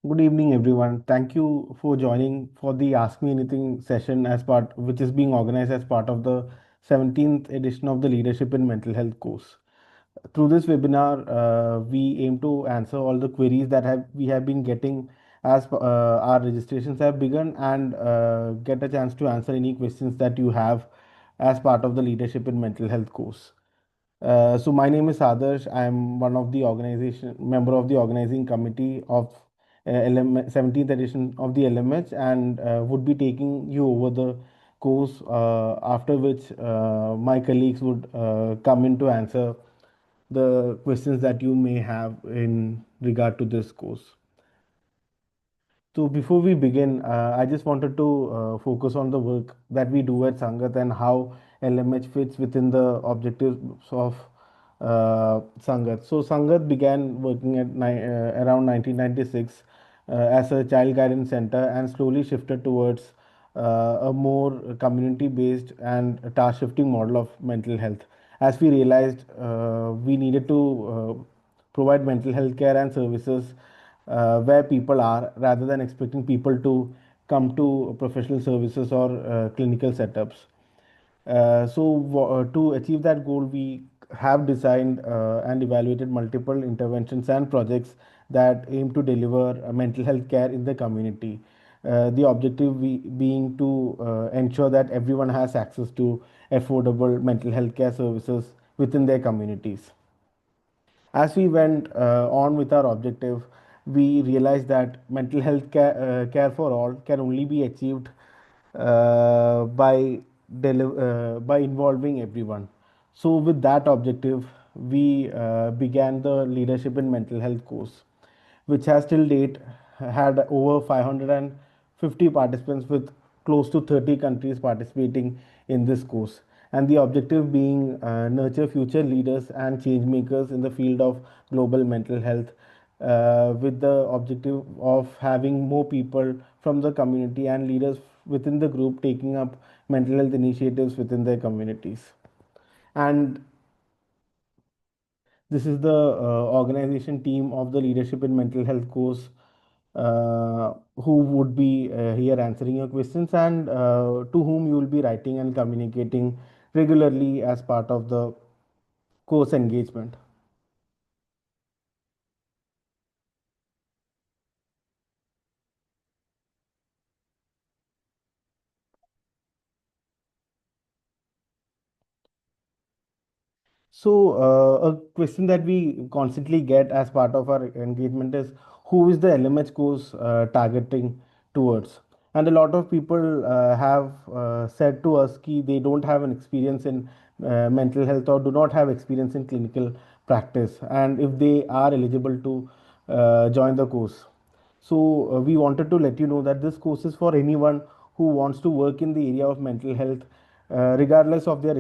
Good evening, everyone. Thank you for joining for the Ask Me Anything session which is being organized as part of the 17th edition of the Leadership in Mental Health course. Through this webinar, we aim to answer all the queries that we have been getting as our registrations have begun and get a chance to answer any questions that you have as part of the Leadership in Mental Health course. So my name is Adarsh. I am one of the organization member of the organizing committee of 17th edition of the LMH and would be taking you over the course after which my colleagues would come in to answer the questions that you may have in regard to this course. So before we begin, I just wanted to focus on the work that we do at Sangat and how LMH fits within the objectives of Sangat. So Sangat began working around 1996 as a child guidance center and slowly shifted towards a more community-based and task shifting model of mental health. As we realized, we needed to provide mental health care and services where people are rather than expecting people to come to professional services or clinical setups. To achieve that goal, we have designed and evaluated multiple interventions and projects that aim to deliver mental health care in the community. The objective being to ensure that everyone has access to affordable mental health care services within their communities. As we went on with our objective, we realized that care for all can only be achieved by involving everyone. So, with that objective, we began the Leadership in Mental Health course, which has till date had over 550 participants with close to 30 countries participating in this course. And the objective being nurture future leaders and change makers in the field of global mental health, with the objective of having more people from the community and leaders within the group taking up mental health initiatives within their communities. And this is the organization team of the Leadership in Mental Health course who would be here answering your questions and to whom you will be writing and communicating regularly as part of the course engagement. So, a question that we constantly get as part of our engagement is who is the LMH course targeting towards? And a lot of people have said to us that they don't have an experience in mental health or do not have experience in clinical practice, and if they are eligible to join the course. So, we wanted to let you know that this course is for anyone who wants to work in the area of mental health, regardless of their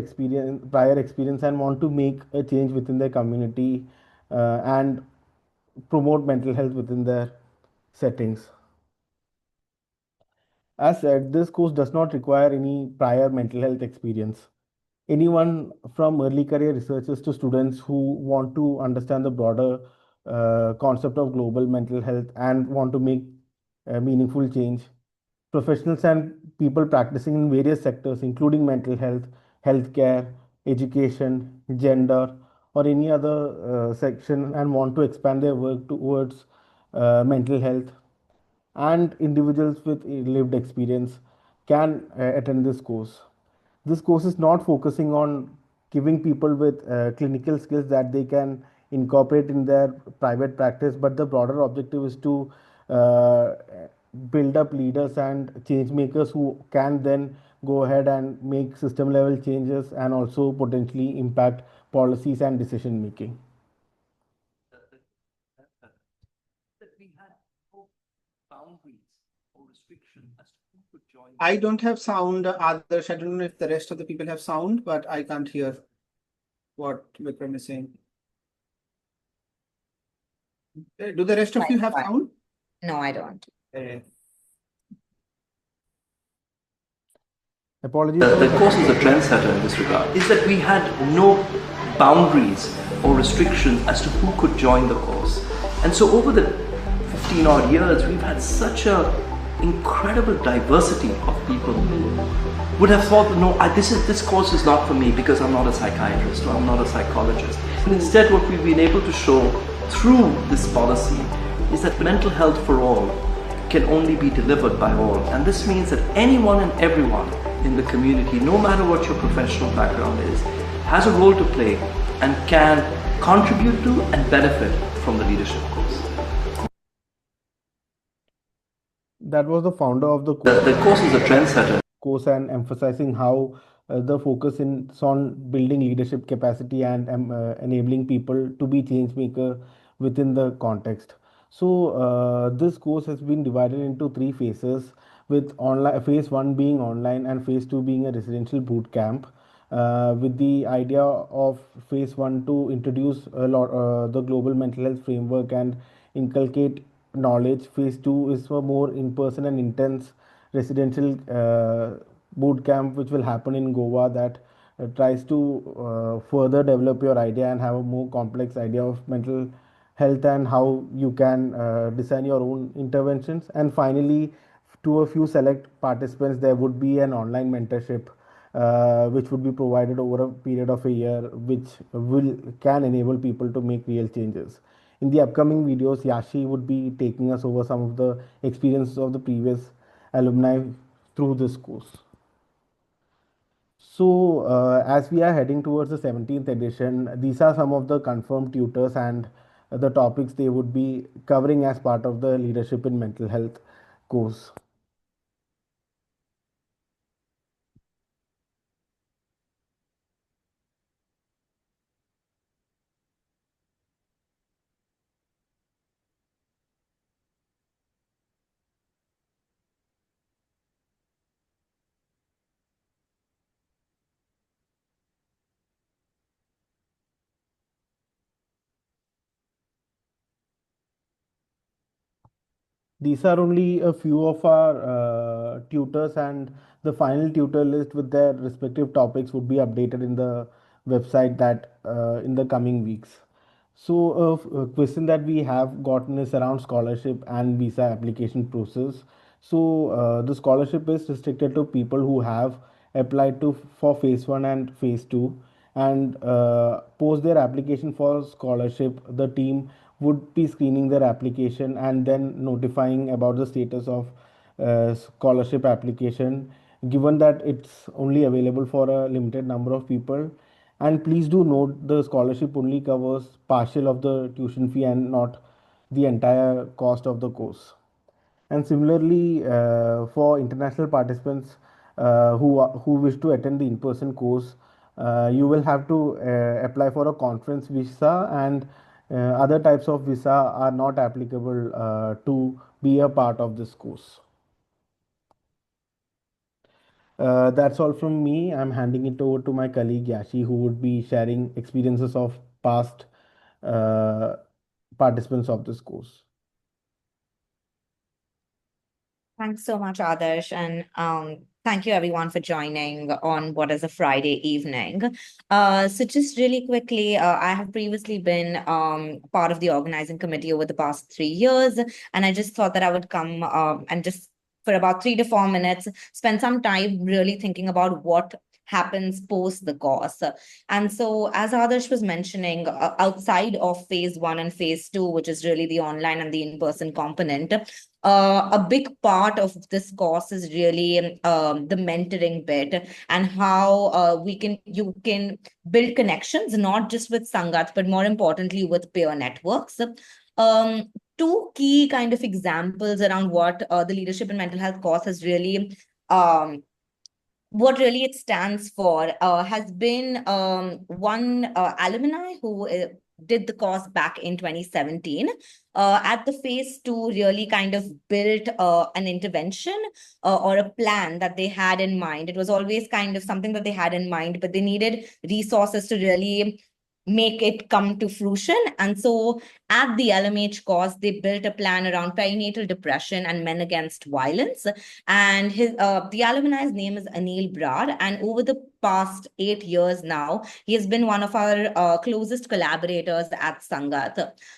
prior experience, and want to make a change within their community and promote mental health within their settings. As said, this course does not require any prior mental health experience. Anyone from early career researchers to students who want to understand the broader concept of global mental health and want to make meaningful change, professionals and people practicing in various sectors, including mental health, healthcare, education, gender, or any other section, and want to expand their work towards mental health, and individuals with lived experience can attend this course. This course is not focusing on giving people with clinical skills that they can incorporate in their private practice, but the broader objective is to uh, build up leaders and change makers who can then go ahead and make system level changes and also potentially impact policies and decision making. I don't have sound, Adarsh. I don't know if the rest of the people have sound, but I can't hear what Vikram is saying. Do the rest of you have sound? No, I don't. Apologies. The course is a trendsetter in this regard, is that we had no boundaries or restrictions as to who could join the course. And so over the 16 odd years, we've had such a incredible diversity of people who would have thought, no, this course is not for me because I'm not a psychiatrist or I'm not a psychologist. And instead, what we've been able to show through this policy is that mental health for all can only be delivered by all. And this means that anyone and everyone in the community, no matter what your professional background is, has a role to play and can contribute to and benefit from the leadership course. That was the founder of the course. The course is a trendsetter. Course and emphasizing how the focus is on building leadership capacity and enabling people to be change maker within the context. So this course has been divided into 3 phases, with online phase 1 being online and phase 2 being a residential boot camp, with the idea of phase 1 to introduce a lot the global mental health framework and inculcate knowledge. Phase 2 is for more in-person and intense residential boot camp, which will happen in Goa, that tries to further develop your idea and have a more complex idea of mental health and how you can design your own interventions. And finally, to a few select participants, there would be an online mentorship which would be provided over a period of a year, which can enable people to make real changes. In the upcoming videos, Yashi would be taking us over some of the experiences of the previous alumni through this course. So, as we are heading towards the 17th edition, these are some of the confirmed tutors and the topics they would be covering as part of the Leadership in Mental Health course. These are only a few of our tutors, and the final tutor list with their respective topics would be updated in the website that in the coming weeks. So, a question that we have gotten is around scholarship and visa application process. So, the scholarship is restricted to people who have applied to for phase 1 and phase 2, and post their application for scholarship, the team would be screening their application and then notifying about the status of scholarship application, given that it's only available for a limited number of people. And please do note, the scholarship only covers partial of the tuition fee and not the entire cost of the course. And similarly, for international participants who wish to attend the in-person course, you will have to apply for a conference visa, and other types of visa are not applicable to be a part of this course. That's all from me. I'm handing it over to my colleague Yashi, who would be sharing experiences of past uh, participants of this course. Thanks so much, Adarsh, and thank you everyone for joining on what is a Friday evening. So just really quickly, I have previously been part of the organizing committee over the past 3 years, and I just thought that I would come and just for about 3 to 4 minutes, spend some time really thinking about what happens post the course. And so, as Adarsh was mentioning, outside of phase 1 and phase 2, which is really the online and the in-person component, a big part of this course is really the mentoring bit, and how you can build connections, not just with Sangat, but more importantly with peer networks. Two key kind of examples around what the Leadership in Mental Health course has really what really it stands for has been one alumni who did the course back in 2017. At the phase 2, really kind of built an intervention or a plan that they had in mind. It was always kind of something that they had in mind, but they needed resources to really make it come to fruition. And so at the LMH course, they built a plan around perinatal depression and men against violence. And the alumni's name is Anil Brar. And over the past 8 years now, he has been one of our closest collaborators at Sangat.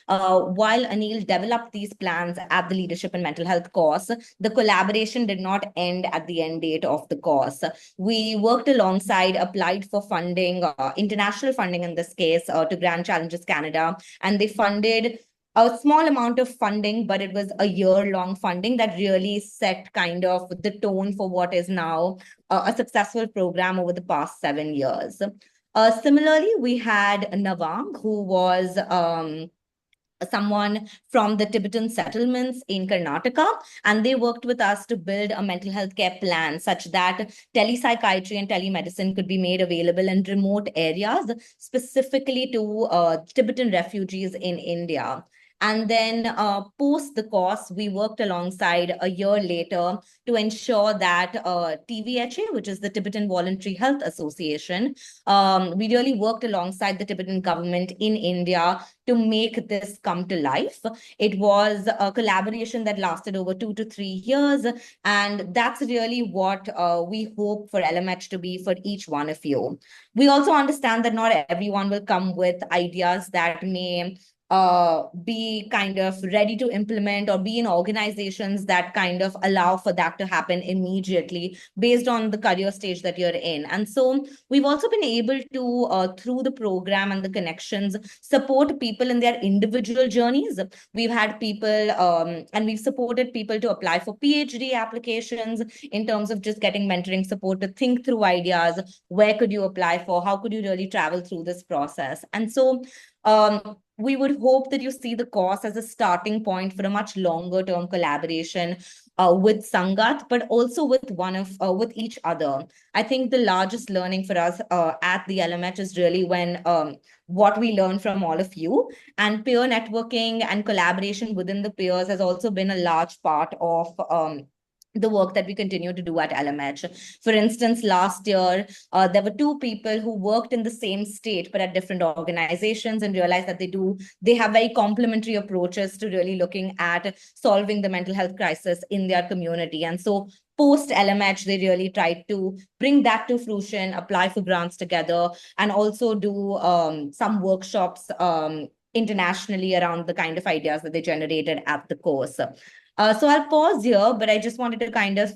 While Anil developed these plans at the Leadership and Mental Health course, the collaboration did not end at the end date of the course. We worked alongside, applied for funding, international funding in this case, to Grand Challenges Canada, and they funded a small amount of funding, but it was a year-long funding that really set kind of the tone for what is now a successful program over the past 7 years. Similarly, we had Nawang, who was someone from the Tibetan settlements in Karnataka, and they worked with us to build a mental health care plan such that telepsychiatry and telemedicine could be made available in remote areas, specifically to Tibetan refugees in India. And then post the course, we worked alongside a year later to ensure that TVHA, which is the Tibetan Voluntary Health Association, we really worked alongside the Tibetan government in India to make this come to life. It was a collaboration that lasted over 2 to 3 years. And that's really what we hope for LMH to be for each one of you. We also understand that not everyone will come with ideas that may be kind of ready to implement or be in organizations that kind of allow for that to happen immediately based on the career stage that you're in. And so we've also been able to, through the program and the connections, support people in their individual journeys. We've had people and we've supported people to apply for PhD applications in terms of just getting mentoring support to think through ideas. Where could you apply for? How could you really travel through this process? And so we would hope that you see the course as a starting point for a much longer term collaboration with Sangat, but also with with each other. I think the largest learning for us at the LMH is really when what we learn from all of you, and peer networking and collaboration within the peers has also been a large part of the work that we continue to do at LMH. For instance, last year, there were 2 people who worked in the same state, but at different organizations, and realized that they have very complementary approaches to really looking at solving the mental health crisis in their community. And so post LMH, they really tried to bring that to fruition, apply for grants together, and also do some workshops internationally around the kind of ideas that they generated at the course. So I'll pause here, but I just wanted to kind of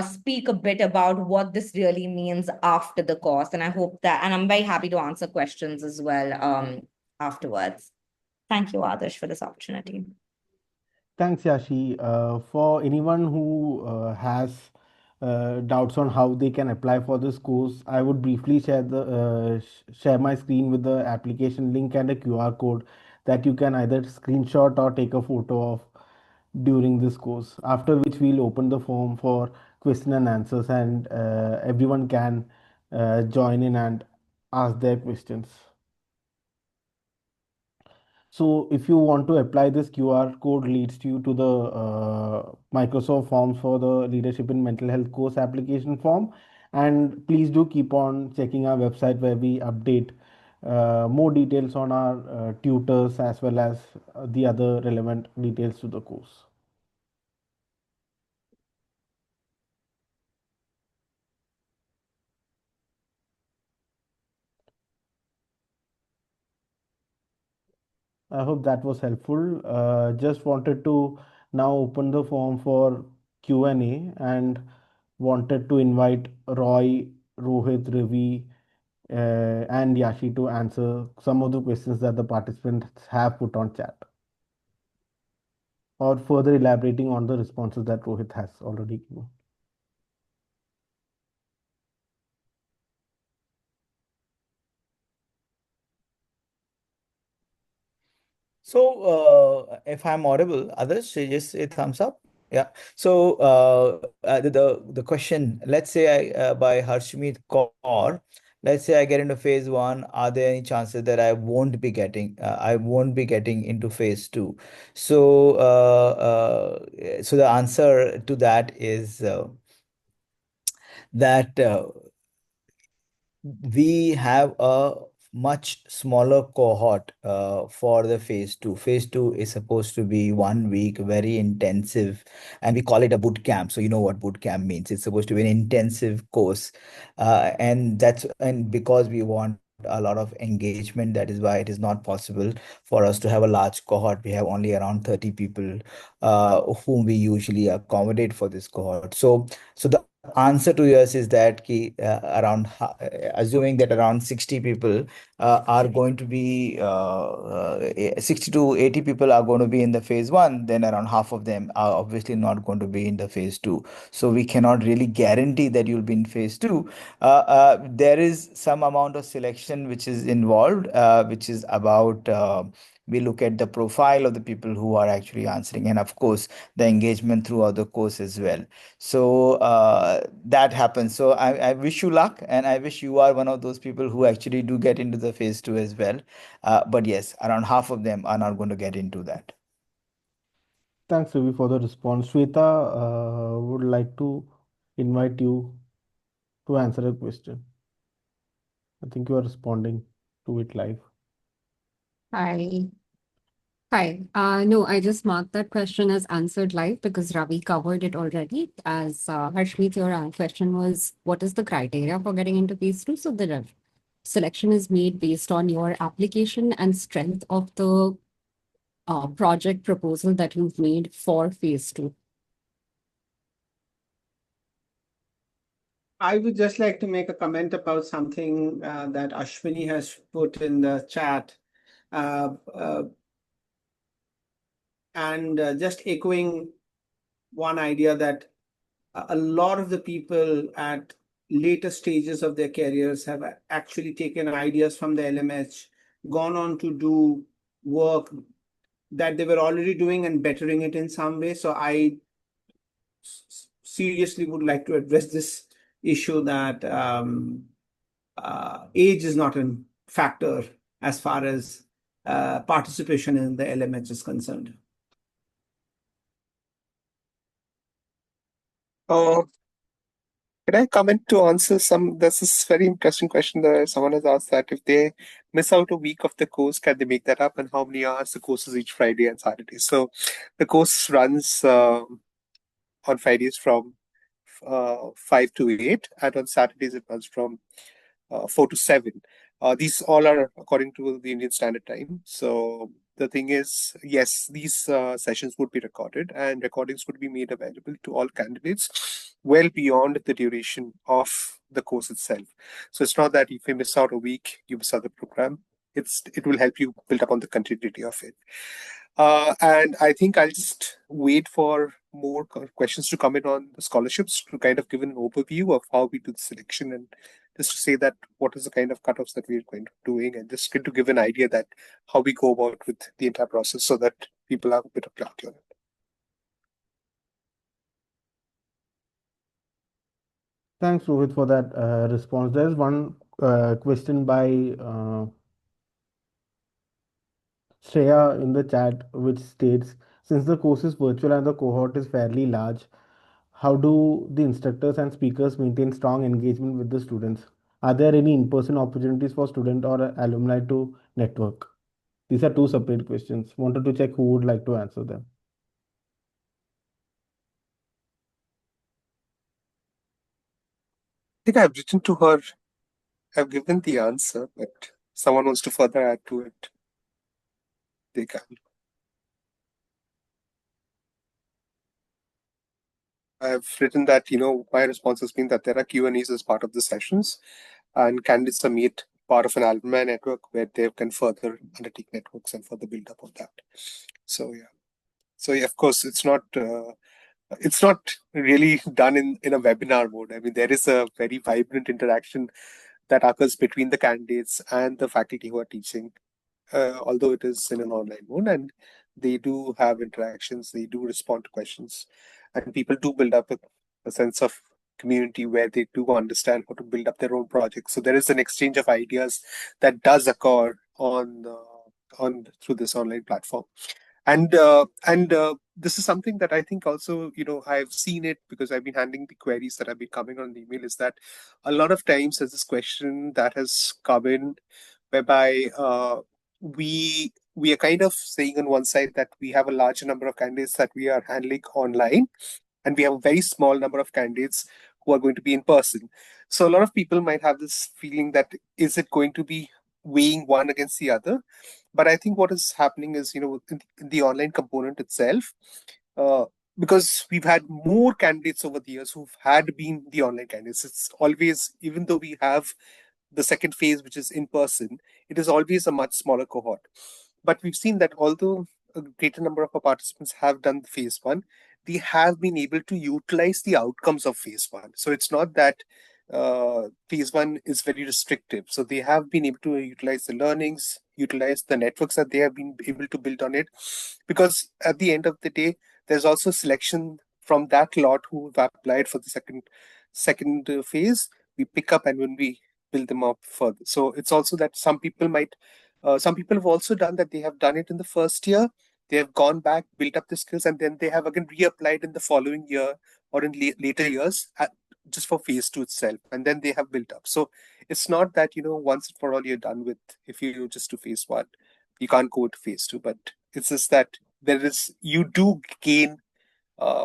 speak a bit about what this really means after the course. And I hope that, and I'm very happy to answer questions as well afterwards. Thank you, Adarsh, for this opportunity. Thanks, Yashi. For anyone who has doubts on how they can apply for this course, I would briefly share my screen with the application link and a QR code that you can either screenshot or take a photo of during this course. After which we'll open the form for question and answers, and everyone can join in and ask their questions. So if you want to apply, this QR code leads you to the Microsoft Forms for the Leadership in Mental Health course application form. And please do keep on checking our website, where we update more details on our tutors as well as the other relevant details to the course. I hope that was helpful. Just wanted to now open the form for Q&A, and wanted to invite Roy, Rohit, Ravi, and Yashi to answer some of the questions that the participants have put on chat, or further elaborating on the responses that Rohit has already given. So, if I'm audible, others, just a thumbs up. Yeah. So, the question, let's say by Harshmeet Kaur, let's say I get into phase 1. Are there any chances that I won't be getting into phase 2? So, so the answer to that is that we have a much smaller cohort for the phase two. Phase two is supposed to be 1 week, very intensive, and we call it a boot camp. So you know what boot camp means. It's supposed to be an intensive course, and because we want a lot of engagement, that is why it is not possible for us to have a large cohort. We have only around 30 people whom we usually accommodate for this cohort. So the answer to yours is that assuming that around 60 people are going to be 60 to 80 people are going to be in the phase one, then around half of them are obviously not going to be in the phase two. So we cannot really guarantee that you'll be in phase two. There is some amount of selection which is involved, which is about we look at the profile of the people who are actually answering, and of course the engagement throughout the course as well. So that happens. So I wish you luck, and I wish you are one of those people who actually do get into the phase two as well. But yes, around half of them are not going to get into that. Thanks, Ravi, for the response. Shweta, would like to invite you to answer a question. I think you are responding to it live. Hi. Hi. No, I just marked that question as answered live because Ravi covered it already. As Harshmeet, your question was, what is the criteria for getting into phase two? So the selection is made based on your application and strength of the project proposal that you've made for phase two. I would just like to make a comment about something that Ashwini has put in the chat. And just echoing one idea that a lot of the people at later stages of their careers have actually taken ideas from the LMH, gone on to do work that they were already doing and bettering it in some way. So I seriously would like to address this issue that age is not a factor as far as participation in the LMH is concerned. Can I comment to answer some? This is very interesting question that someone has asked, that if they miss out a week of the course, can they make that up? And how many hours the course is each Friday and Saturday? So the course runs on Fridays from 5 to 8, and on Saturdays it runs from 4 to 7. These all are according to the Indian Standard Time. So the thing is, yes, these sessions would be recorded, and recordings would be made available to all candidates well beyond the duration of the course itself. So it's not that if you miss out a week, you miss out the program. It will help you build up on the continuity of it. And I think I'll just wait for more questions to come in on the scholarships to kind of give an overview of how we do the selection, and just to say that what is the kind of cutoffs that we're going to doing, and just to give an idea that how we go about with the entire process so that people have a bit of clarity on it. Thanks, Rohit, for that response. There's one question by Shreya in the chat, which states, since the course is virtual and the cohort is fairly large, how do the instructors and speakers maintain strong engagement with the students? Are there any in-person opportunities for student or alumni to network? These are two separate questions. Wanted to check who would like to answer them. I think I've written to her. I've given the answer, but someone wants to further add to it, they can. I've written that, my response has been that there are Q&As as part of the sessions, and candidates are made part of an alumni network where they can further undertake networks and further build up on that. So yeah, of course, it's not really done in a webinar mode. I mean, there is a very vibrant interaction that occurs between the candidates and the faculty who are teaching, although it is in an online mode, and they do have interactions, they do respond to questions, and people do build up a sense of community where they do understand how to build up their own projects. So there is an exchange of ideas that does occur on through this online platform. And this is something that I think also, I've seen it because I've been handling the queries that have been coming on the email, is that a lot of times there's this question that has come in whereby we are kind of saying on one side that we have a larger number of candidates that we are handling online, and we have a very small number of candidates who are going to be in person. So a lot of people might have this feeling that is it going to be weighing one against the other? But I think what is happening is, in the online component itself, uh, because we've had more candidates over the years who've had been the online candidates. It's always, even though we have the second phase, which is in person, it is always a much smaller cohort. But we've seen that although a greater number of our participants have done phase one, they have been able to utilize the outcomes of phase one. So it's not that phase one is very restrictive. So they have been able to utilize the learnings, utilize the networks that they have been able to build on it. Because at the end of the day, there's also selection from that lot who have applied for the second phase. We pick up, and when we build them up further. So it's also that some people have also done that. They have done it in the first year. They have gone back, built up the skills, and then they have again reapplied in the following year or in later years just for phase two itself. And then they have built up. So it's not that, once and for all you're done with, if you just do phase one, you can't go to phase two. But it's just that you do gain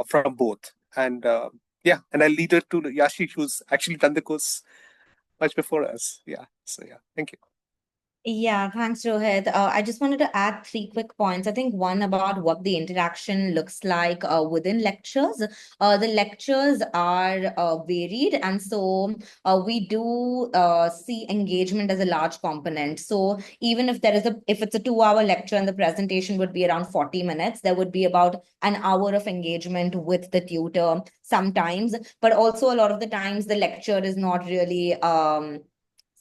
from both. And and I'll lead it to Yashi, who's actually done the course much before us. Yeah. So yeah, thank you. Yeah, thanks, Rohit. I just wanted to add 3 quick points. I think one about what the interaction looks like within lectures. The lectures are varied, and so we do see engagement as a large component. So even if it's a 2-hour lecture and the presentation would be around 40 minutes, there would be about an hour of engagement with the tutor sometimes, but also a lot of the times the lecture is not really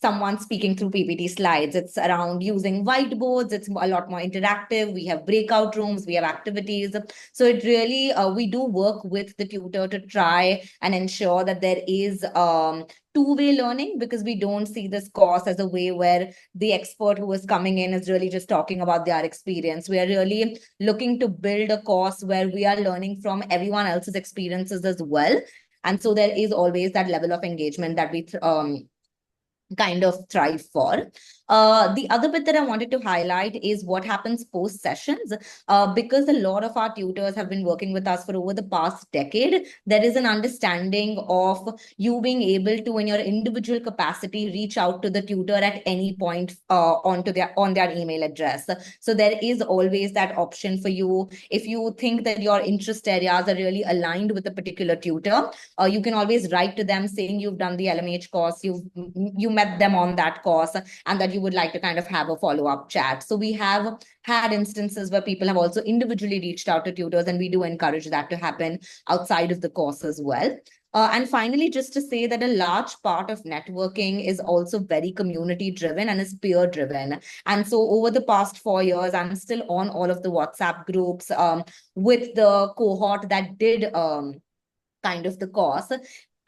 someone speaking through PPT slides. It's around using whiteboards. It's a lot more interactive. We have breakout rooms, we have activities. So it really, we do work with the tutor to try and ensure that there is two-way learning, because we don't see this course as a way where the expert who is coming in is really just talking about their experience. We are really looking to build a course where we are learning from everyone else's experiences as well. And so there is always that level of engagement that we kind of thrive for. The other bit that I wanted to highlight is what happens post sessions. Because a lot of our tutors have been working with us for over the past decade, there is an understanding of you being able to, in your individual capacity, reach out to the tutor at any point on their email address. So there is always that option for you. If you think that your interest areas are really aligned with a particular tutor, you can always write to them saying you've done the LMH course, you met them on that course, and that you would like to kind of have a follow-up chat. So we have had instances where people have also individually reached out to tutors, and we do encourage that to happen outside of the course as well. And finally, just to say that a large part of networking is also very community driven and is peer driven. And so over the past 4 years, I'm still on all of the WhatsApp groups with the cohort that did kind of the course.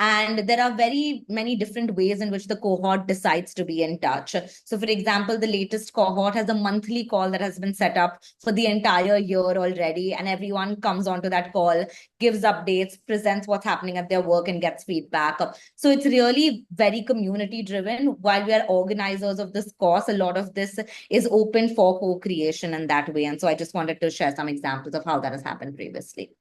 And there are very many different ways in which the cohort decides to be in touch. So for example, the latest cohort has a monthly call that has been set up for the entire year already. And everyone comes onto that call, gives updates, presents what's happening at their work, and gets feedback. So it's really very community driven. While we are organizers of this course, a lot of this is open for co-creation in that way. And so I just wanted to share some examples of how that has happened previously.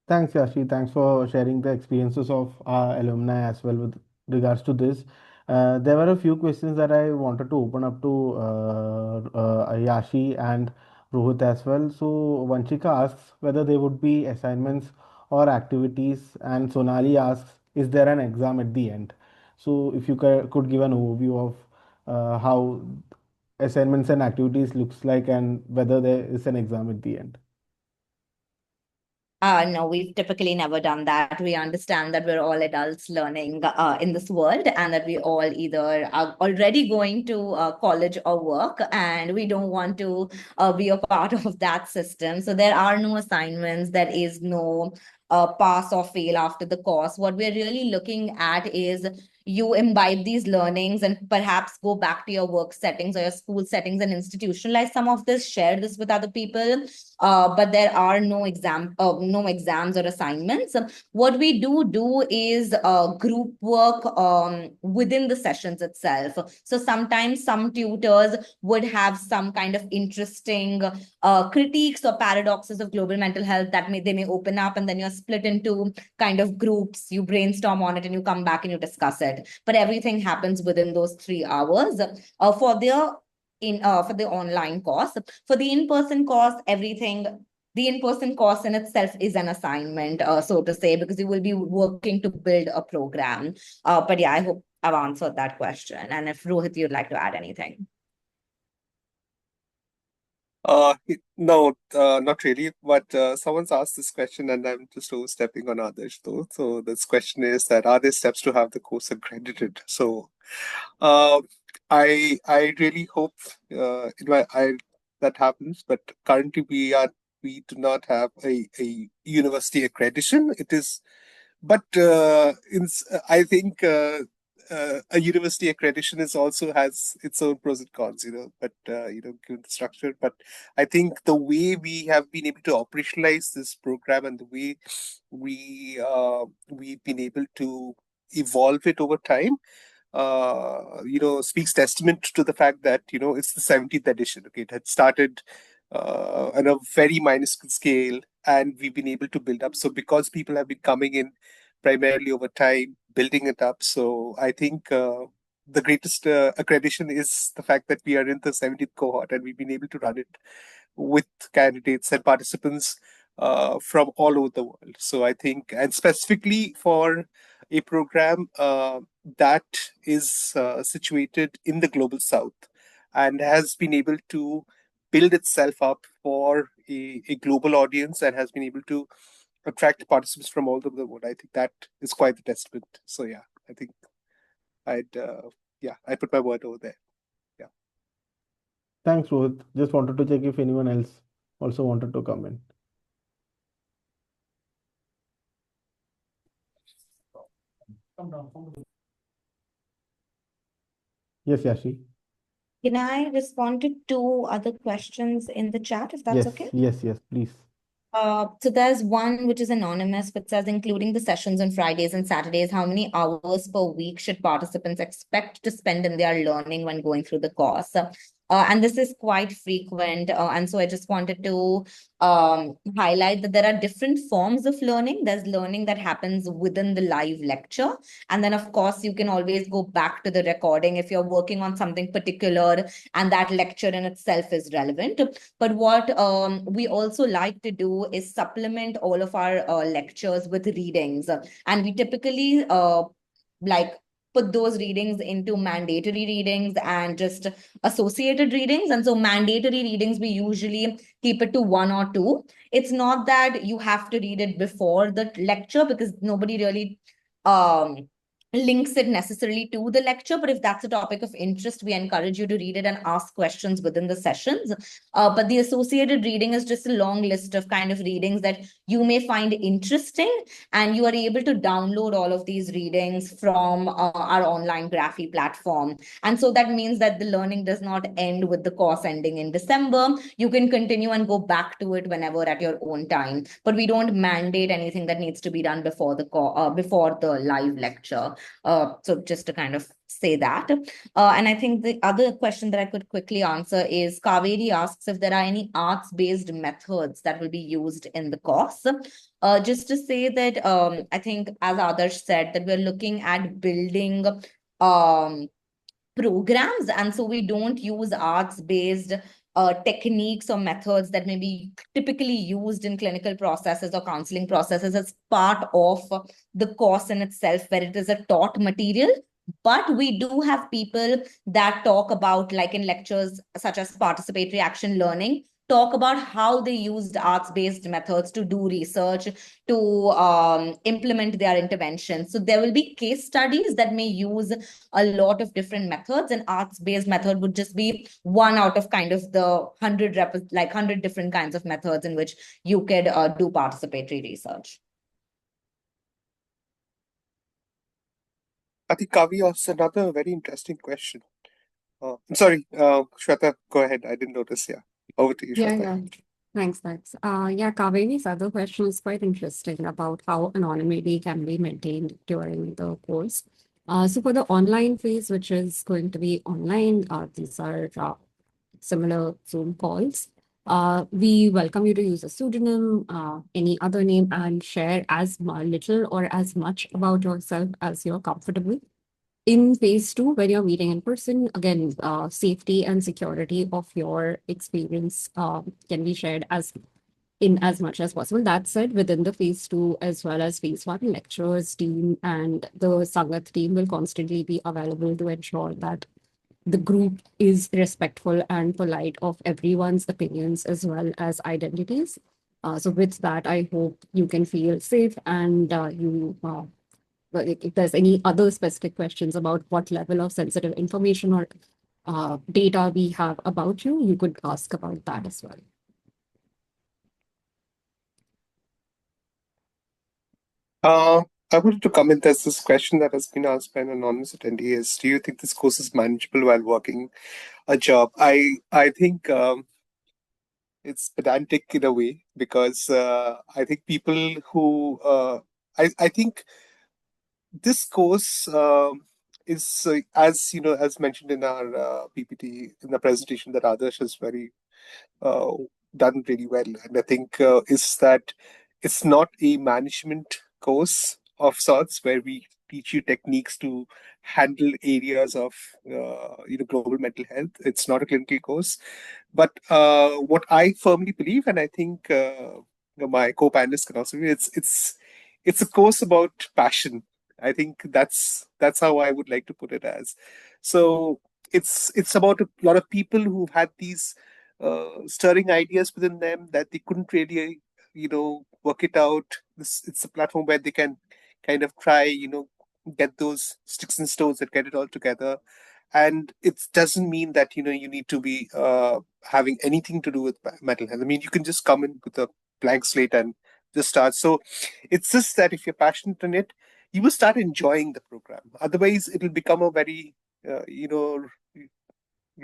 Thanks, Yashi. Thanks for sharing the experiences of our alumni as well with regards to this. There were a few questions that I wanted to open up to Yashi and Rohit as well. So Vanchika asks whether there would be assignments or activities, and Sonali asks, is there an exam at the end? So if you could give an overview of how assignments and activities looks like, and whether there is an exam at the end. No, we've typically never done that. We understand that we're all adults learning in this world, and that we all either are already going to college or work, and we don't want to be a part of that system. So there are no assignments. There is no pass or fail after the course. What we're really looking at is, you imbibe these learnings and perhaps go back to your work settings or your school settings and institutionalize some of this, share this with other people. But there are no exams or assignments. What we do is group work within the sessions itself. So sometimes some tutors would have some kind of interesting critiques or paradoxes of global mental health that they may open up, and then you're split into kind of groups. You brainstorm on it and you come back and you discuss it. But everything happens within those 3 hours. For the online course. For the in-person course, the in-person course in itself is an assignment, so to say, because you will be working to build a program. But yeah, I hope I've answered that question. And if Rohit, you'd like to add anything. No, not really. But someone's asked this question, and I'm just overstepping on others, though. So this question is that are there steps to have the course accredited? So, I really hope that happens. But currently, we do not have a university accreditation. It is, but I think. A university accreditation also has its own pros and cons, but given the structure. But I think the way we have been able to operationalize this program and the way we've been able to evolve it over time, speaks testament to the fact that it's the 17th edition. Okay, it had started on a very minuscule scale, and we've been able to build up. So because people have been coming in primarily over time, building it up. So I think the greatest accreditation is the fact that we are in the 17th cohort, and we've been able to run it with candidates and participants from all over the world. So I think, and specifically for a program that is situated in the global south and has been able to build itself up for a global audience and has been able to attract participants from all over the world. I think that is quite the testament. So yeah, I think I put my word over there. Yeah. Thanks, Rohit. Just wanted to check if anyone else also wanted to come in. Yes, Yashi. Can I respond to 2 other questions in the chat, if that's okay? Yes, please. So there's one which is anonymous, which says, including the sessions on Fridays and Saturdays, how many hours per week should participants expect to spend in their learning when going through the course? And this is quite frequent. And so I just wanted to highlight that there are different forms of learning. There's learning that happens within the live lecture. And then, of course, you can always go back to the recording if you're working on something particular and that lecture in itself is relevant. But what we also like to do is supplement all of our lectures with readings. And we typically put those readings into mandatory readings and just associated readings. And so mandatory readings, we usually keep it to 1 or 2. It's not that you have to read it before the lecture, because nobody really links it necessarily to the lecture. But if that's a topic of interest, we encourage you to read it and ask questions within the sessions. But the associated reading is just a long list of kind of readings that you may find interesting, and you are able to download all of these readings from our online Graphy platform. And so that means that the learning does not end with the course ending in December. You can continue and go back to it whenever at your own time. But we don't mandate anything that needs to be done before the live lecture. So just to kind of say that. And I think the other question that I could quickly answer is Kaveri asks if there are any arts-based methods that will be used in the course. Just to say that I think, as Adarsh said, that we're looking at building programs. And so we don't use arts-based techniques or methods that may be typically used in clinical processes or counseling processes as part of the course in itself, where it is a taught material. But we do have people that talk about, like in lectures such as participatory action learning, talk about how they used arts-based methods to do research, to implement their interventions. So there will be case studies that may use a lot of different methods, and arts-based method would just be one out of kind of the 100 different kinds of methods in which you could do participatory research. I think Kavi asked another very interesting question. I'm sorry, Shweta, go ahead. I didn't notice. Yeah, over to you, Yeah, Shweta. yeah. Thanks. Yeah, Kaveri's other question is quite interesting about how anonymity can be maintained during the course. So for the online phase, which is going to be online, these are similar Zoom calls. We welcome you to use a pseudonym, any other name, and share as little or as much about yourself as you're comfortable. In phase two, when you're meeting in person, again, safety and security of your experience can be shared as much as possible. That said, within the phase two as well as phase one, lecturers team and the Sangat team will constantly be available to ensure that the group is respectful and polite of everyone's opinions as well as identities. So with that, I hope you can feel safe and but if there's any other specific questions about what level of sensitive information or data we have about you, you could ask about that as well. I wanted to comment. There's this question that has been asked by an anonymous attendee: is do you think this course is manageable while working a job? I think it's pedantic in a way, because I think people who I think this course is as you know, as mentioned in our PPT in the presentation that Adarsh has very uh, done really well, and I think is that it's not a management course of sorts where we teach you techniques to handle areas of global mental health. It's not a clinical course, but what I firmly believe, and I think my co-panelists can also be, it's a course about passion. I think that's how I would like to put it as. So it's about a lot of people who've had these stirring ideas within them that they couldn't really, work it out. It's a platform where they can kind of try, get those sticks and stones and get it all together. And it doesn't mean that you need to be having anything to do with mental health. I mean, you can just come in with a blank slate and just start. So it's just that if you're passionate in it, you will start enjoying the program. Otherwise, it'll become a very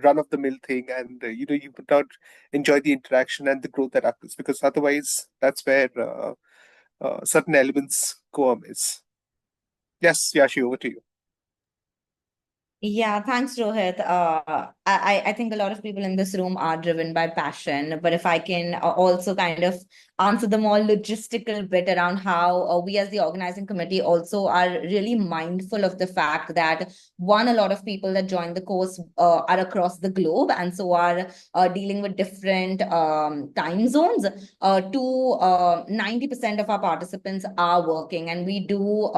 run of the mill thing, and you would not enjoy the interaction and the growth that happens, because otherwise that's where certain elements go amiss. Yes, Yashi, over to you. Yeah, thanks, Rohit. I think a lot of people in this room are driven by passion, but if I can also kind of answer the more logistical bit around how we as the organizing committee also are really mindful of the fact that one, a lot of people that join the course are across the globe and so are dealing with different time zones. Two, 90% of our participants are working, and we do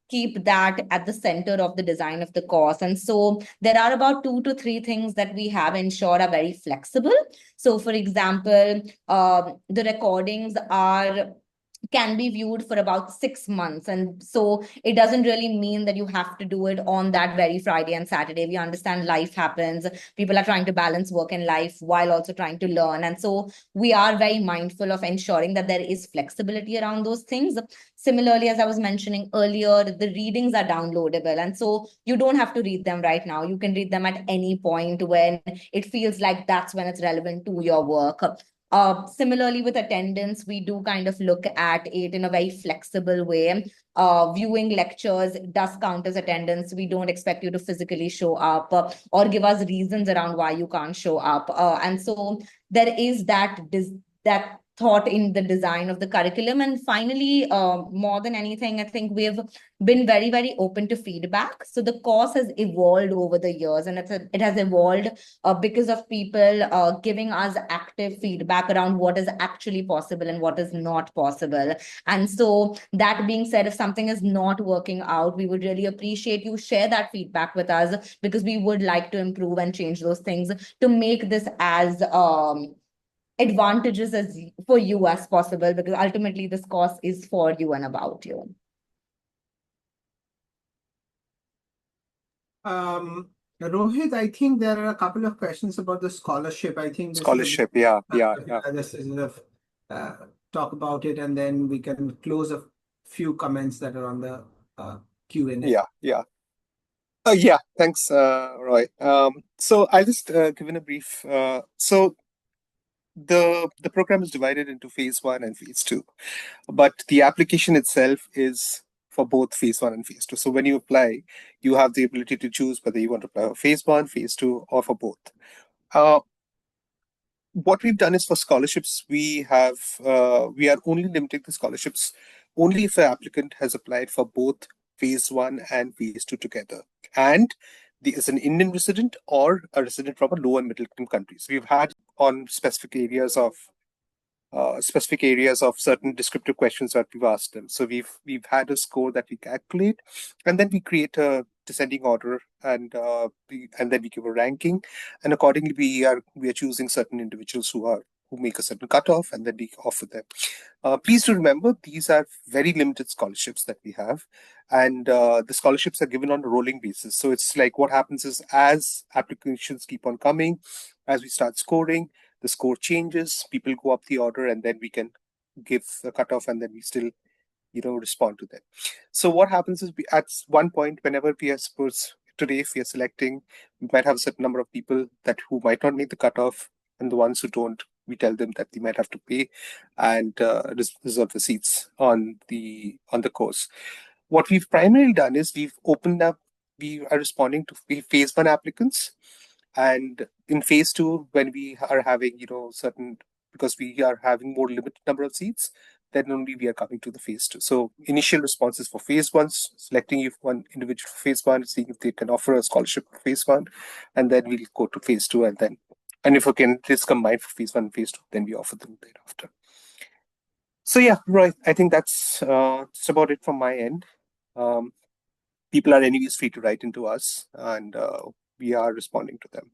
keep that at the center of the design of the course. And so there are about 2 to 3 things that we have ensured are very flexible. So for example, the recordings can be viewed for about 6 months. And so it doesn't really mean that you have to do it on that very Friday and Saturday. We understand life happens. People are trying to balance work and life while also trying to learn. And so we are very mindful of ensuring that there is flexibility around those things. Similarly, as I was mentioning earlier, the readings are downloadable. And so you don't have to read them right now. You can read them at any point when it feels like that's when it's relevant to your work. Similarly, with attendance, we do kind of look at it in a very flexible way. Viewing lectures does count as attendance. We don't expect you to physically show up or give us reasons around why you can't show up. And so there is that thought in the design of the curriculum. And finally, more than anything, I think we've been very, very open to feedback. So the course has evolved over the years, and it has evolved because of people giving us active feedback around what is actually possible and what is not possible. And so that being said, if something is not working out, we would really appreciate you share that feedback with us, because we would like to improve and change those things to make this as advantages as for you as possible, because ultimately this course is for you and about you. Rohit, I think there are a couple of questions about the scholarship. I think this Scholarship, is yeah. Just sort of talk about it, and then we can close a few comments that are on the Q&A. Yeah. Yeah, thanks, Roy. So I'll just give in a brief. So the program is divided into phase 1 and phase 2, but the application itself is for both phase 1 and phase 2. So when you apply, you have the ability to choose whether you want to apply for phase 1, phase 2, or for both. What we've done is for scholarships, we are only limiting the scholarships only if an applicant has applied for both phase 1 and phase 2 together, and is an Indian resident or a resident from a low and middle income country. So we've had on specific areas of certain descriptive questions that we've asked them. So we've had a score that we calculate, and then we create a descending order, and then we give a ranking, and accordingly we are choosing certain individuals who make a certain cutoff, and then we offer them. Please do remember, these are very limited scholarships that we have, and the scholarships are given on a rolling basis. So it's like what happens is, as applications keep on coming, as we start scoring, the score changes, people go up the order, and then we can give the cutoff, and then we still respond to them. So what happens is, at one point, whenever we are, suppose today if we are selecting, we might have a certain number of people who might not make the cutoff, and the ones who don't, we tell them that they might have to pay and reserve the seats on the course. What we've primarily done is we are responding to phase 1 applicants, and in phase 2, when we are having because we are having more limited number of seats, then only we are coming to the phase 2. So initial responses for phase 1, selecting if one individual for phase 1, seeing if they can offer a scholarship for phase 1, and then we'll go to phase 2, and if we can just combine for phase 1 and phase 2, then we offer them thereafter. So yeah, Roy, I think that's just about it from my end. People are anyways free to write into us, and we are responding to them.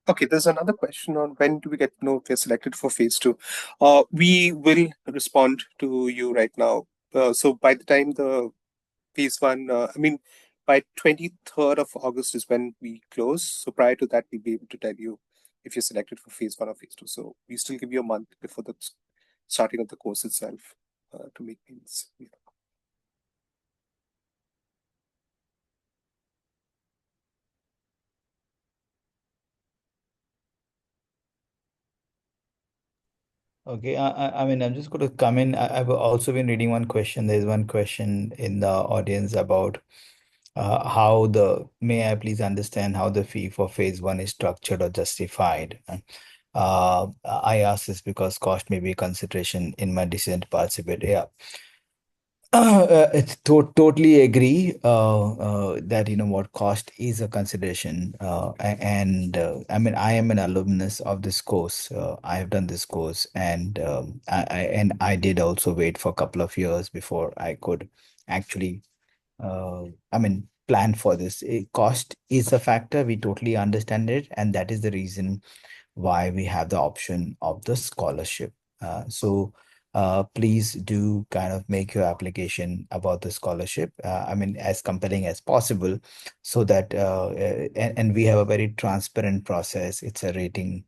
Okay, there's another question on when do we get to know if we're selected for phase 2. We will respond to you right now. So by the time the phase 1, by 23rd of August is when we close. So prior to that, we'll be able to tell you if you're selected for phase 1 or phase 2. So we still give you a month before the starting of the course itself to make payments. Yeah. Okay, I'm just going to come in. I've also been reading one question. There's one question in the audience about may I please understand how the fee for phase 1 is structured or justified? I ask this because cost may be a consideration in my decision to participate. Yeah. It's totally agree that what cost is a consideration, and I am an alumnus of this course. I have done this course, and I did also wait for a couple of years before I could actually plan for this. Cost is a factor. We totally understand it, and that is the reason why we have the option of the scholarship. So please do kind of make your application about the scholarship, as compelling as possible, so that and we have a very transparent process. It's a rating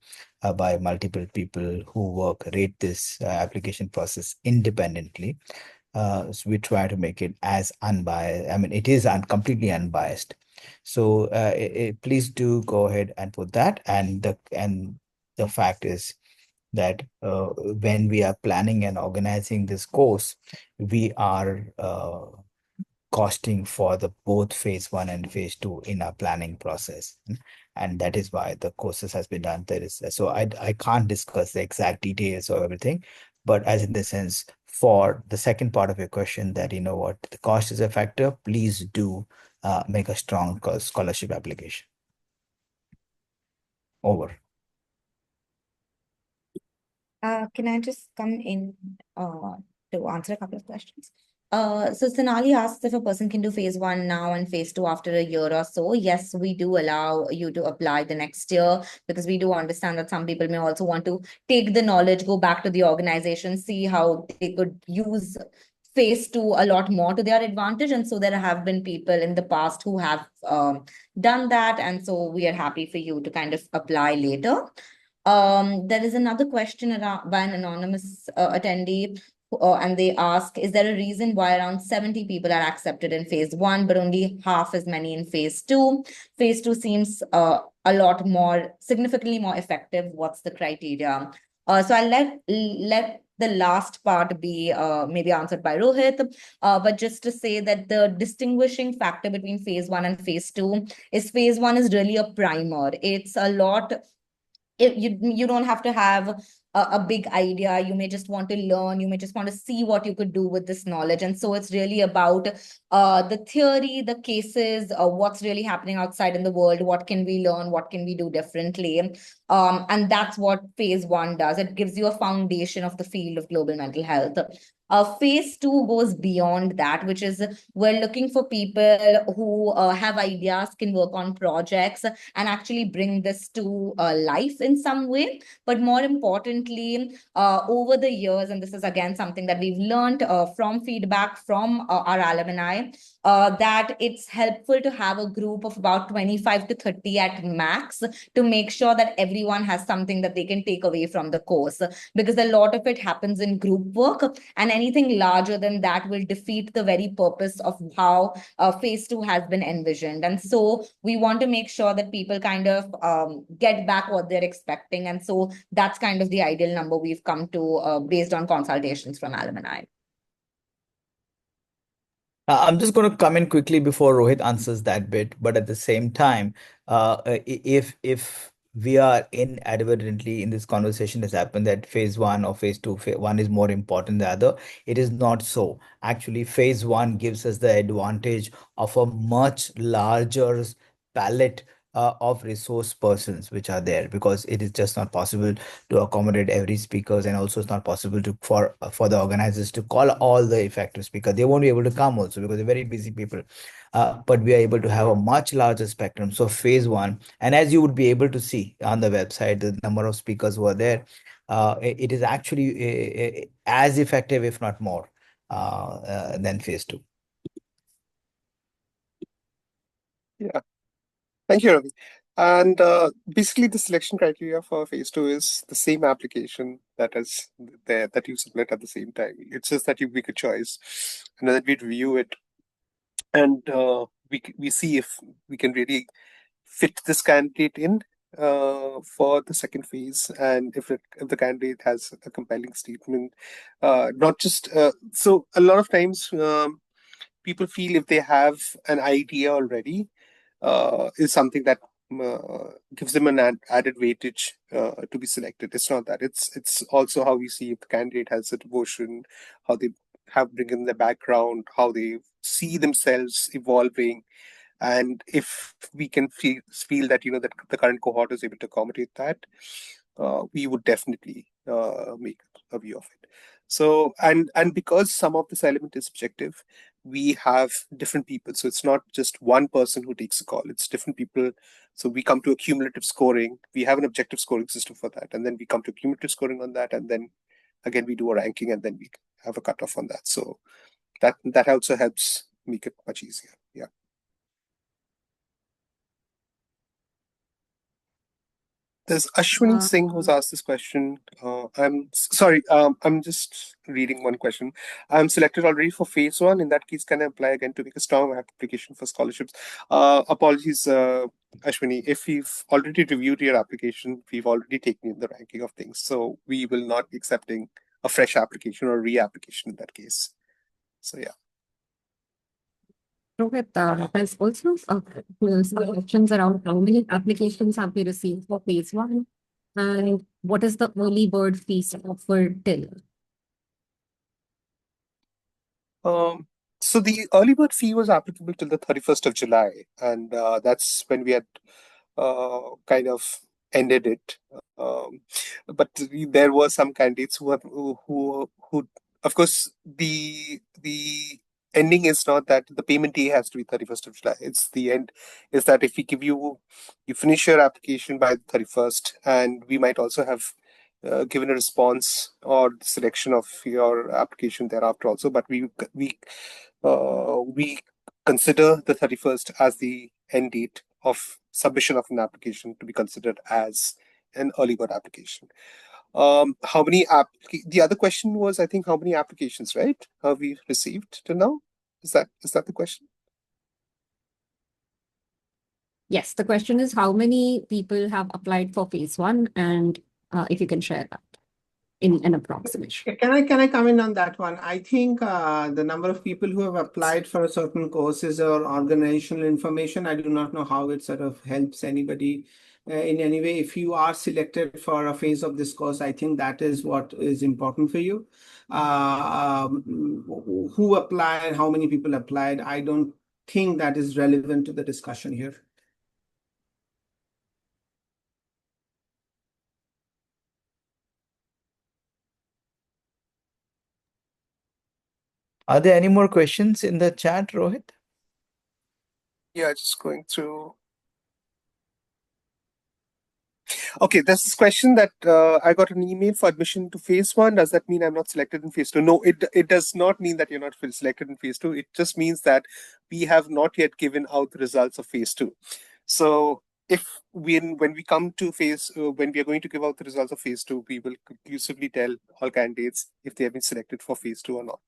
by multiple people who rate this application process independently. So we try to make it as unbiased. It is completely unbiased. So please do go ahead and put that. And the fact is that when we are planning and organizing this course, we are costing for the both phase 1 and phase 2 in our planning process. And that is why the courses has been done. So I can't discuss the exact details or everything, but as in the sense for the second part of your question that the cost is a factor, please do make a strong scholarship application. Over. Can I just come in to answer a couple of questions? So Sonali asks if a person can do phase 1 now and phase 2 after a year or so. Yes, we do allow you to apply the next year, because we do understand that some people may also want to take the knowledge, go back to the organization, see how they could use phase 2 a lot more to their advantage. And so there have been people in the past who have done that. And so we are happy for you to kind of apply later. There is another question around by an anonymous attendee, and they ask, is there a reason why around 70 people are accepted in phase 1, but only half as many in phase 2? Phase 2 seems a lot more, significantly more effective. What's the criteria? So I'll let the last part be maybe answered by Rohit. But just to say that the distinguishing factor between phase 1 and phase 2 is phase 1 is really a primer. It's a lot. You don't have to have a big idea. You may just want to learn. You may just want to see what you could do with this knowledge. And so it's really about the theory, the cases, what's really happening outside in the world. What can we learn? What can we do differently? And that's what phase 1 does. It gives you a foundation of the field of global mental health. Phase 2 goes beyond that, which is we're looking for people who have ideas, can work on projects, and actually bring this to life in some way. But more importantly, over the years, and this is again something that we've learned from feedback from our alumni, that it's helpful to have a group of about 25 to 30 at max to make sure that everyone has something that they can take away from the course, because a lot of it happens in group work, and anything larger than that will defeat the very purpose of how phase 2 has been envisioned. And so we want to make sure that people kind of get back what they're expecting. And so that's kind of the ideal number we've come to based on consultations from alumni. I'm just going to come in quickly before Rohit answers that bit, but at the same time, if we are inadvertently in this conversation has happened that phase 1 or phase 2, one is more important than the other, it is not so. Actually, phase 1 gives us the advantage of a much larger palette of resource persons which are there, because it is just not possible to accommodate every speakers, and also it's not possible to for the organizers to call all the effective speakers. They won't be able to come also because they're very busy people. But we are able to have a much larger spectrum. So phase 1, and as you would be able to see on the website, the number of speakers who are there, it is actually as effective, if not more, than phase 2. Yeah. Thank you, Ravi. And basically, the selection criteria for phase 2 is the same application that is there that you submit at the same time. It's just that you make a choice, and then we review it, and we see if we can really fit this candidate in for the second phase, and if the candidate has a compelling statement, not just so a lot of times people feel if they have an idea already, is something that gives them an added weightage to be selected. It's not that. It's also how we see if the candidate has a devotion, how they have bring in their background, how they see themselves evolving, and if we can feel that that the current cohort is able to accommodate that, we would definitely make a view of it. So and because some of this element is subjective, we have different people. So it's not just one person who takes a call, it's different people. So we come to a cumulative scoring. We have an objective scoring system for that, and then we come to cumulative scoring on that, and then again we do a ranking, and then we have a cutoff on that. So that also helps make it much easier. Yeah. There's Ashwin Singh who's asked this question. I'm sorry, I'm just reading one question. I'm selected already for phase 1. In that case, can I apply again to make a strong application for scholarships? Apologies, Ashwini. If we've already reviewed your application, we've already taken in the ranking of things. So we will not be accepting a fresh application or reapplication in that case. So yeah. Rohit, there's also some questions around how many applications have we received for phase 1, and what is the early bird fees offered till? So the early bird fee was applicable till the 31st of July, and that's when we had kind of ended it. But there were some candidates who of course the ending is not that the payment day has to be 31st of July. It's the end is that if we give you finish your application by the 31st, and we might also have given a response or selection of your application thereafter also, but we consider the 31st as the end date of submission of an application to be considered as an early bird application. How many the other question was, I think, how many applications, right? Have we received till now? Is that the question? Yes, the question is how many people have applied for phase 1, and if you can share that in an approximation. Can I come in on that one? I think the number of people who have applied for a certain courses or organizational information, I do not know how it sort of helps anybody in any way. If you are selected for a phase of this course, I think that is what is important for you. Who applied, how many people applied, I don't think that is relevant to the discussion here. Are there any more questions in the chat, Rohit? Yeah, just going through. Okay, there's this question that I got an email for admission to phase 1. Does that mean I'm not selected in phase 2? No, it does not mean that you're not selected in phase 2. It just means that we have not yet given out the results of phase 2. So if when we come to phase, when we are going to give out the results of phase 2, we will conclusively tell all candidates if they have been selected for phase 2 or not.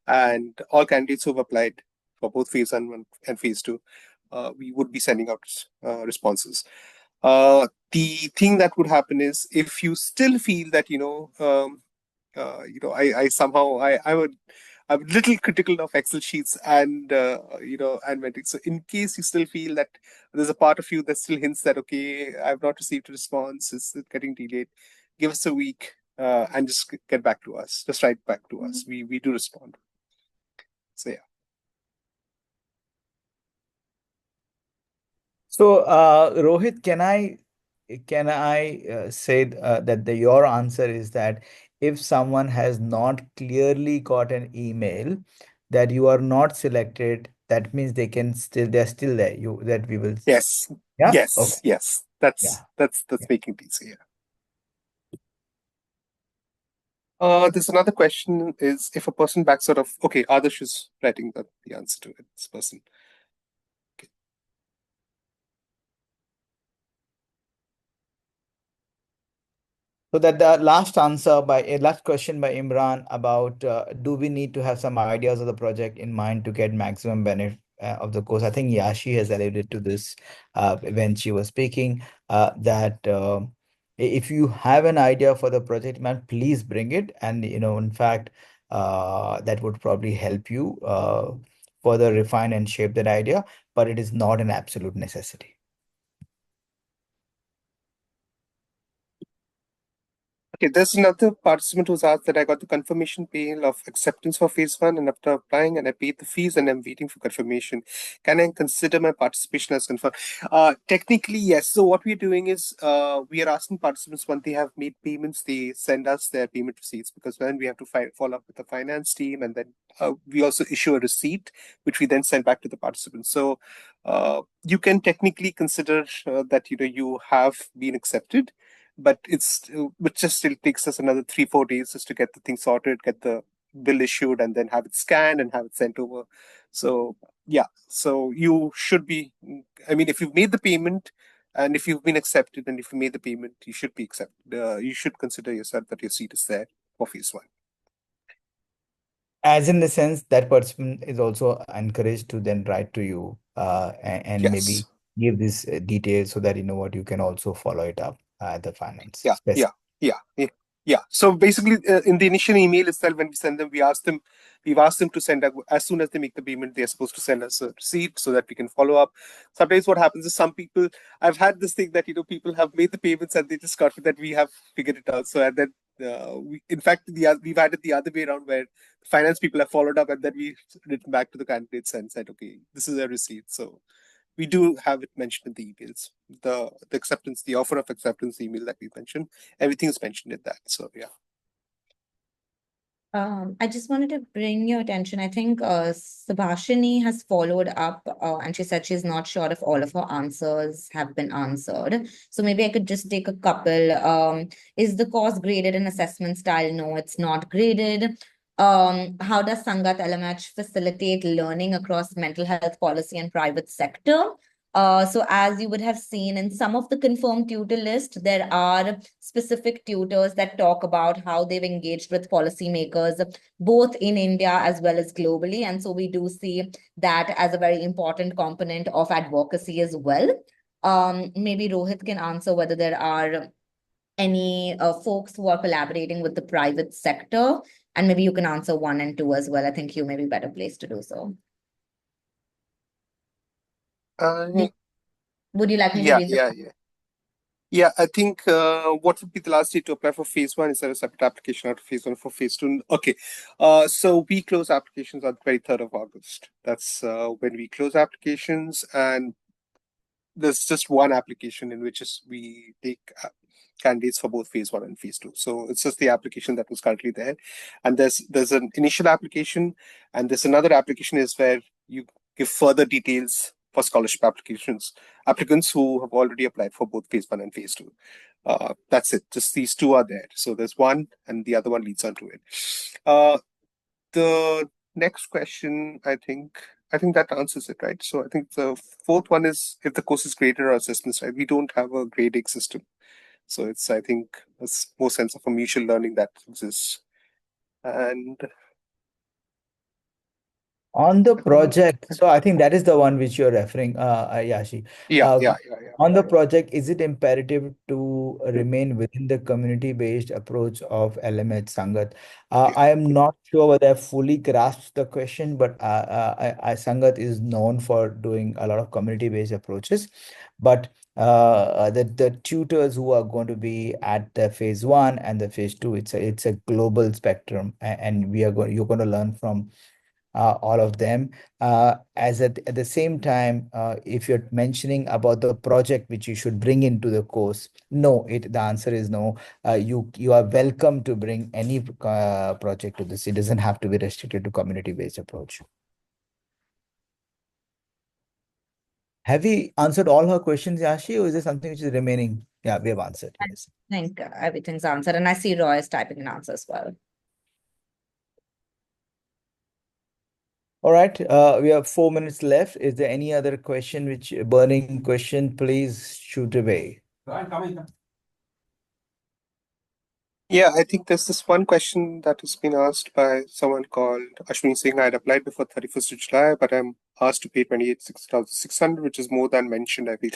And all candidates who have applied for both phase 1 and phase 2, we would be sending out responses. The thing that would happen is if you still feel that I'm a little critical of Excel sheets and and metrics. So in case you still feel that there's a part of you that still hints that okay, I've not received a response, it's getting delayed, give us a week and just get back to us. Just write back to us. We do respond. So yeah. So Rohit, can I say that your answer is that if someone has not clearly got an email that you are not selected, that means they're still there. That we will. Yes. Yeah. Yes. Okay. Yes. That's making it easier. There's another question is if a person backs out of, okay, Adarsh is writing the answer to it, this person. Okay. So that the last question by Imran about do we need to have some ideas of the project in mind to get maximum benefit of the course? I think Yashi has alluded to this when she was speaking that if you have an idea for the project, man, please bring it. And in fact, that would probably help you further refine and shape that idea, but it is not an absolute necessity. Okay, there's another participant who's asked that I got the confirmation mail of acceptance for phase 1 and after applying and I paid the fees and I'm waiting for confirmation. Can I consider my participation as confirmed? Technically, yes. So what we're doing is we are asking participants when they have made payments, they send us their payment receipts because then we have to follow up with the finance team and then we also issue a receipt, which we then send back to the participants. So you can technically consider that you have been accepted. But which just still takes us another 3-4 days just to get the thing sorted, get the bill issued, and then have it scanned and have it sent over. So yeah, so you should be. I mean, if you've made the payment and if you've been accepted, and if you made the payment, you should be accepted. You should consider yourself that your seat is there for phase 1. As in the sense that person is also encouraged to then write to you and Yes. maybe give these details so that what you can also follow it up at the finance. Yeah. So basically, in the initial email itself, when we send them, we've asked them to send as soon as they make the payment, they're supposed to send us a receipt so that we can follow up. Sometimes what happens is some people, I've had this thing that people have made the payments and they just got that we have figured it out. So and then we've had it the other way around where finance people have followed up and then we've written back to the candidates and said, okay, this is a receipt. So we do have it mentioned in the emails, the acceptance, the offer of acceptance email that we mentioned. Everything is mentioned in that. So yeah. I just wanted to bring your attention. I think Subhashini has followed up and she said she's not sure if all of her answers have been answered. So maybe I could just take a couple. Is the course graded in assessment style? No, it's not graded. How does Sangat LMH facilitate learning across mental health policy and private sector? So as you would have seen in some of the confirmed tutor list, there are specific tutors that talk about how they've engaged with policymakers, both in India as well as globally. And so we do see that as a very important component of advocacy as well. Maybe Rohit can answer whether there are any folks who are collaborating with the private sector, and maybe you can answer 1 and 2 as well. I think you may be better placed to do so. Would you like me to read the Yeah, I think what would be the last date to apply for phase 1? Is there a separate application out of phase 1 for phase 2? Okay. So we close applications on the 23rd of August. That's when we close applications, and there's just one application in which we take candidates for both phase 1 and phase 2. So it's just the application that was currently there. And there's an initial application, and there's another application is where you give further details for scholarship applicants who have already applied for both phase 1 and phase 2. That's it. Just these two are there. So there's one, and the other one leads on to it. The next question, I think that answers it, right? So I think the fourth one is if the course is graded or assessments, right? We don't have a grading system. So I think it's more sense of a mutual learning that exists. And on the project, so I think that is the one which you're referring, Yashi. Yeah. On the project, is it imperative to remain within the community-based approach of LMH Sangat? I am not sure whether I fully grasped the question, but Sangat is known for doing a lot of community-based approaches. But the tutors who are going to be at the phase 1 and the phase 2, it's a global spectrum, and you're going to learn from all of them. At the same time, if you're mentioning about the project which you should bring into the course, no, the answer is no. You are welcome to bring any project to this. It doesn't have to be restricted to community-based approach. Have we answered all her questions, Yashi, or is there something which is remaining? Yeah, we have answered. Yes. I think everything's answered, and I see Roy is typing an answer as well. All right, we have 4 minutes left. Is there any other question, burning question? Please shoot away. Yeah, I think there's this one question that has been asked by someone called Ashwini Singh. I had applied before 31st of July, but I'm asked to pay 28,600, which is more than mentioned, I feel.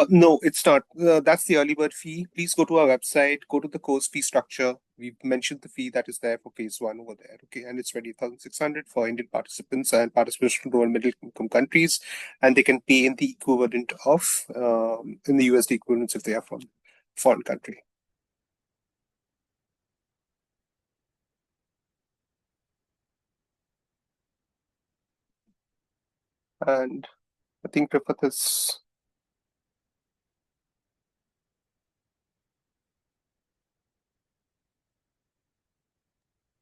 No, it's not. That's the early bird fee. Please go to our website, go to the course fee structure. We've mentioned the fee that is there for phase 1 over there. Okay, and it's 20,600 for Indian participants and participants from low and middle income countries, and they can pay in the equivalent of in the USD equivalents if they are from foreign country. And I think Rifat is.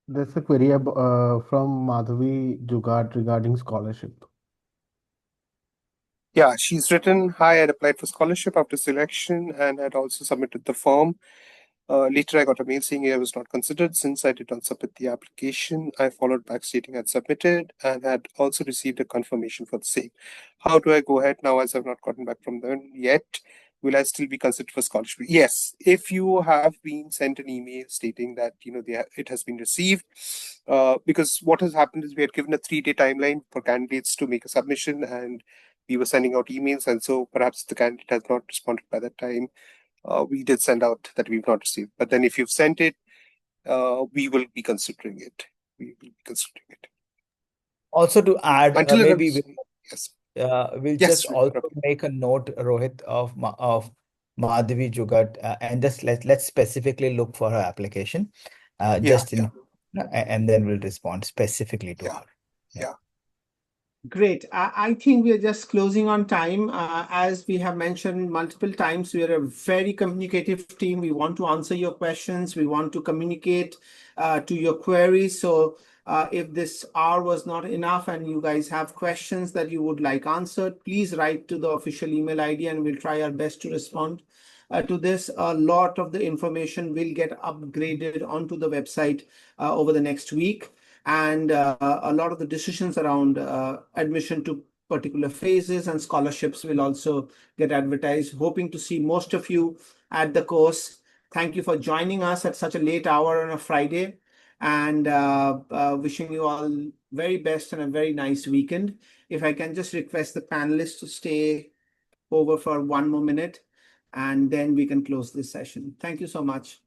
There's a query from Madhavi Jugat regarding scholarship. Yeah, she's written, hi, I had applied for scholarship after selection and had also submitted the form. Later, I got a mail saying I was not considered since I did not submit the application. I followed back stating I'd submitted and had also received a confirmation for the same. How do I go ahead now as I've not gotten back from them yet? Will I still be considered for scholarship? Yes, if you have been sent an email stating that it has been received, because what has happened is we had given a 3-day timeline for candidates to make a submission, and we were sending out emails, and so perhaps the candidate has not responded by that time. We did send out that we've not received. But then if you've sent it, we will be considering it. Also to add, Until maybe yes. We'll just also make a note, Rohit, of Madhavi Jugat, and just let's specifically look for her application, and then we'll respond specifically to her. Yeah. Great. I think we are just closing on time. As we have mentioned multiple times, we are a very communicative team. We want to answer your questions. We want to communicate to your queries. So if this hour was not enough and you guys have questions that you would like answered, please write to the official email ID and we'll try our best to respond to this. A lot of the information will get upgraded onto the website over the next week. And a lot of the decisions around admission to particular phases, and scholarships will also get advertised. Hoping to see most of you at the course. Thank you for joining us at such a late hour on a Friday, and wishing you all very best and a very nice weekend. If I can just request the panelists to stay over for one more minute, and then we can close this session. Thank you so much.